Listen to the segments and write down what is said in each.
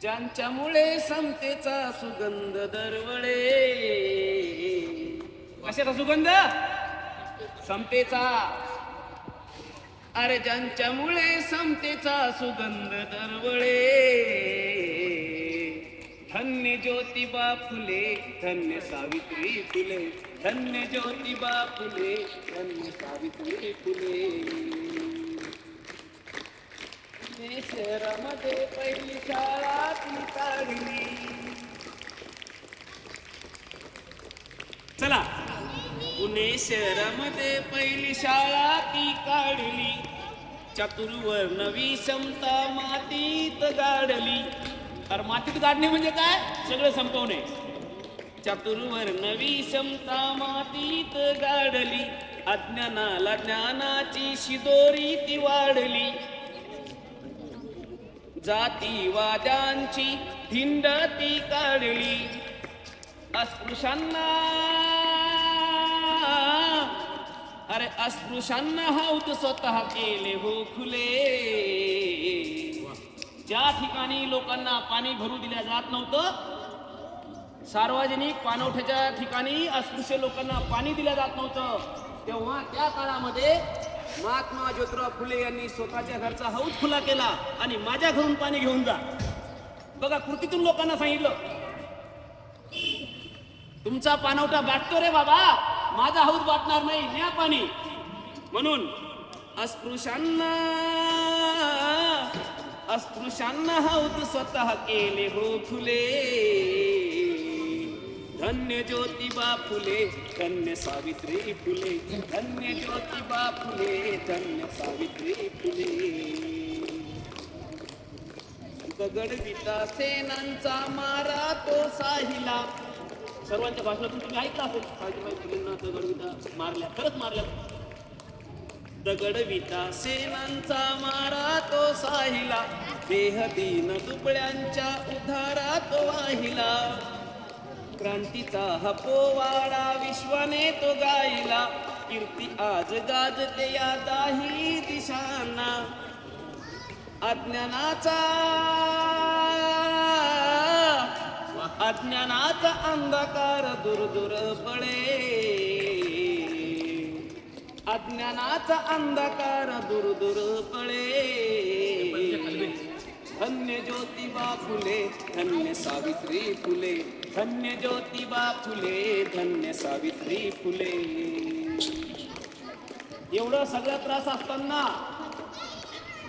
ज्यांच्यामुळे समतेचा सुगंध दरवळे. कशाचा सुगंध? समतेचा. अरे ज्यांच्यामुळे समतेचा सुगंध दरवळे. धन्य ज्योतिबा फुले, धन्य सावित्री फुले, धन्य ज्योतिबा फुले, धन्य सावित्री फुले. पुणे शहरामध्ये पहिली शाळा ती काढली. चला. पुणे शहरामध्ये पहिली शाळा ती काढली. चतुर्वर्ण विषमता मातीत गाडली. अरे मातीत गाडणे म्हणजे काय? सगळं संपवणे. चतुर्वर्ण विषमता मातीत गाडली. अज्ञानाला ज्ञानाची शिदोरी ती वाढली. जातीवाद्यांची धिंड ती काढली. अस्पृश्यांना अस्पृश्यांना हौद स्वतः केले हो खुले. ज्या ठिकाणी लोकांना पाणी भरू दिल्या जात नव्हतं, सार्वजनिक पाणवठ्याच्या ठिकाणी अस्पृश्य लोकांना पाणी दिल्या जात नव्हतं, तेव्हा त्या काळामध्ये महात्मा ज्योतिराव फुले यांनी स्वतःच्या घरचा हौद खुला केला आणि माझ्या घरून पाणी घेऊन जा. बघा, कृतीतून लोकांना सांगितलं, तुमचा पाणवठा बाटतो रे बाबा, माझा हौद बाटणार नाही, न्या पाणी. म्हणून अस्पृश्यांना हौद स्वतः केले हो खुले. धन्य ज्योतिबा फुले, धन्य सावित्री फुले, धन्य ज्योतिबा फुले, धन्य सावित्री फुले. दगडविटा सेनांचा मारा तो साहिला. सर्वांच्या भाषणातून तुम्ही ऐकलं असेल, सावित्रीबाई फुलेंना दगडविटा मारल्या, खरंच मारल्या. दगडविटा सेनांचा मारा तो साहिला. देहदीन दुबळ्यांच्या उद्धारात वाहिला. क्रांतीचा हा पोवाडा विश्वाने तो गायला. कीर्ती आज गाजते या दाही दिशांना. अज्ञानाचा अंधकार दूर दूर पळे. अज्ञानाचा अंधकार दूर दूर पळे. धन्य ज्योतिबा फुले, धन्य सावित्री फुले, धन्य ज्योतिबा फुले, धन्य सावित्री फुले. एवढं सगळं त्रास असताना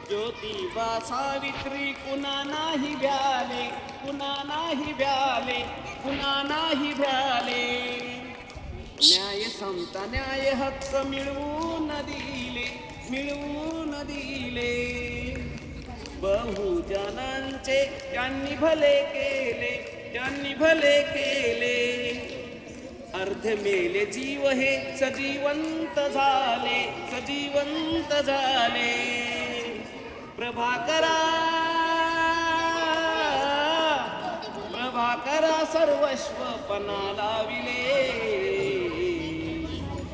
ज्योतिबा सावित्री कुणा नाही भ्याले, कुणा नाही भ्याले, कुणा नाही भ्याले. न्याय समता न्याय हक्क मिळवून दिले, मिळवून दिले. बहुजनांचे त्यांनी भले केले, त्यांनी भले केले. अर्ध मेले जीव हे सजीवंत झाले, सजीवंत झाले. प्रभाकरा प्रभाकरा सर्वस्व पणा लाविले.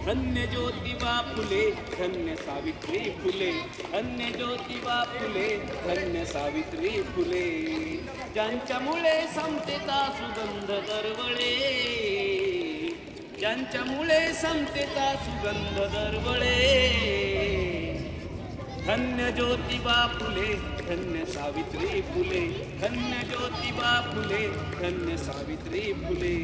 धन्य ज्योतिबा फुले, धन्य सावित्री फुले, धन्य ज्योतिबा फुले, धन्य सावित्री फुले. ज्यांच्यामुळे समतेचा सुगंध दरवळे. ज्यांच्यामुळे समतेचा सुगंध दरवळे. धन्य ज्योतिबा फुले, धन्य सावित्री फुले, धन्य ज्योतिबा फुले, धन्य सावित्री फुले.